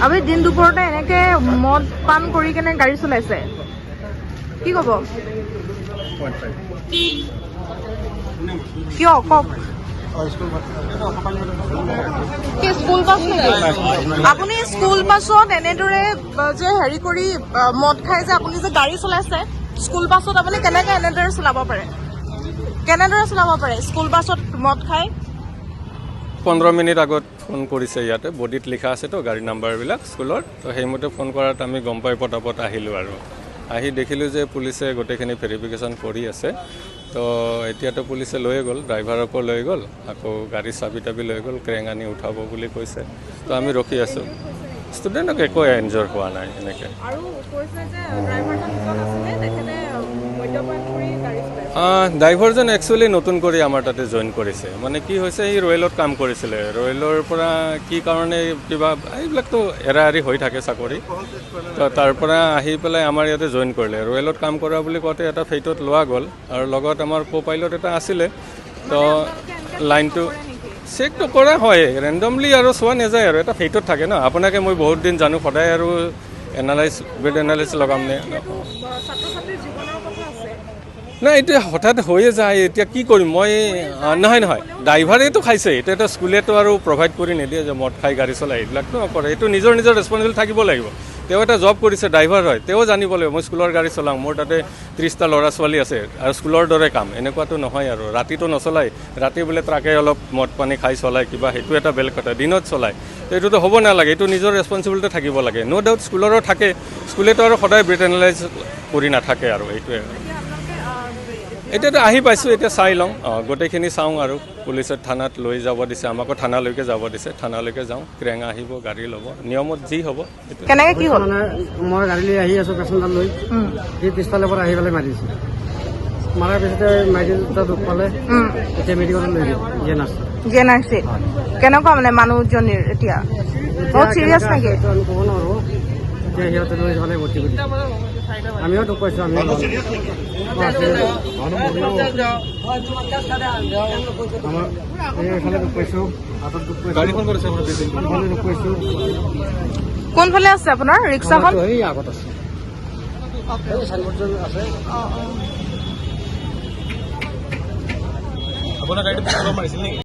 আমি দিন দুপৰতে এনেকে মদ পান কৰি কেনে গাড়ী চলাইছে, কি ক'ব? কিয় কওক? স্কুল বাছ নেকি? আপুনি স্কুল বাছত এনেদৰে যে হেৰি কৰি মদ খাই যে আপুনি যে গাড়ী চলাইছে, স্কুল বাছত আপুনি কেনেকে এনেদৰে চলাব পাৰে? কেনেদৰে চলাব পাৰে স্কুল বাছত মদ খাই? 15 মিনিট আগত ফোন কৰিছে, ইয়াতে বডিত লিখা আছে তো গাড়ী নাম্বাৰবিলাক স্কুলৰ, তো সেইমতে ফোন কৰাত আমি গম পাই পটাপট আহিলোঁ আৰু আহি দেখিলোঁ যে পুলিচে গোটেইখিনি ভেৰিফিকেশ্যন কৰি আছে। তো এতিয়াতো পুলিচে লৈয়ে গ'ল, ড্ৰাইভাৰকো লৈ গ'ল, আকৌ গাড়ীৰ চাবি তাবি লৈ গ'ল, ক্ৰেং আনি উঠাব বুলি কৈছে। তো আমি ৰখি আছোঁ। ষ্টুডেণ্টক একো এনজয় হোৱা নাই এনেকৈ। ড্ৰাইভাৰজন একচুৱেলি নতুন কৰি আমাৰ তাতে জইন কৰিছে। মানে কি হৈছে, সি ৰয়েলত কাম কৰিছিলে, ৰয়েলৰ পৰা কি কাৰণে কিবা এইবিলাকতো এৰা এৰি হৈ থাকে চাকৰি, তো তাৰ পৰা আহি পেলাই আমাৰ ইয়াতে জইন কৰিলে। ৰয়েলত কাম কৰা বুলি কওঁতে এটা ফেইটত লোৱা গ'ল, আৰু লগত আমাৰ কো পাইলট এটা আছিলে। তো লাইনটো চেকটো কৰা হয় ৰেণ্ডমলি আৰু চোৱা নাযায়, আৰু এটা ফেইটত থাকে ন। আপোনাকে মই বহুত দিন জানো, সদায় আৰু বেড এনালাইজ লগাম নে? নাই, এতিয়া হঠাৎ হৈয়ে যায়, এতিয়া কি কৰিম মই? নহয়, ড্ৰাইভাৰেতো খাইছে, এতিয়াতো স্কুলেতো আৰু প্ৰভাইড কৰি নিদিয়ে যে মদ খাই গাড়ী চলাই, এইবিলাকতো নকৰে। এইটো নিজৰ ৰেছপনচিবিলিটি থাকিব লাগিব। তেওঁ এটা জব কৰিছে, ড্ৰাইভাৰ হয়, তেওঁ জানিব লাগিব মই স্কুলৰ গাড়ী চলাওঁ, মোৰ তাতে 30টা ল'ৰা ছোৱালী আছে আৰু স্কুলৰ দৰে কাম, এনেকুৱাতো নহয়। আৰু ৰাতিটো নচলায়, ৰাতি বোলে ট্ৰাকে অলপ মদ পানী খাই চলায় কিবা, সেইটো এটা বেলেগ কথা, দিনত চলায়। তো এইটোতো হ'ব নালাগে, এইটো নিজৰ ৰেছপনচিবিলিটি থাকিব লাগে। ন' ডাউট স্কুলৰো থাকে, স্কুলেতো আৰু সদায় ব্ৰেড এনালাইজ কৰি নাথাকে, আৰু এইটোৱে। এতিয়াতো আহি পাইছোঁ, এতিয়া চাই লওঁ, গোটেইখিনি চাওঁ, আৰু পুলিচে থানাত লৈ যাব দিছে, আমাকো থানালৈকে যাব দিছে, থানালৈকে যাওঁ, ক্ৰেং আহিব, গাড়ী ল'ব, নিয়মত যি হ'ব। কেনেকৈ কি হ'ল? মই গাড়ী লৈ আহি আছোঁ পেচেঞ্জাৰ লৈ, সি পিছফালৰ পৰা আহি পেলাই মাৰিছে, মাৰাৰ পিছতে মাৰি দুখ পালে, এতিয়া মেডিকেলত লৈ গ'ল GNRC। কেনেকুৱা মানে মানুহজনীৰ এতিয়া বহুত চিৰিয়াছ নেকি? এইটো আমি ক'ব নোৱাৰোঁ, এতিয়া সিহঁতে লৈ পেলাই ভৰ্তি কৰি দিছে। আমিও দুখ পাইছোঁ, আমি এইফালে দুখ পাইছোঁ, হাতত দুখ পাইছোঁ, দুখ পাইছোঁ। কোনফালে আছে আপোনাৰ ৰিক্সাখন? এই আগত আছে, চাইনবোৰ্ডজন আছে। আপোনাৰ গাড়ীটো মাৰিছিল নেকি?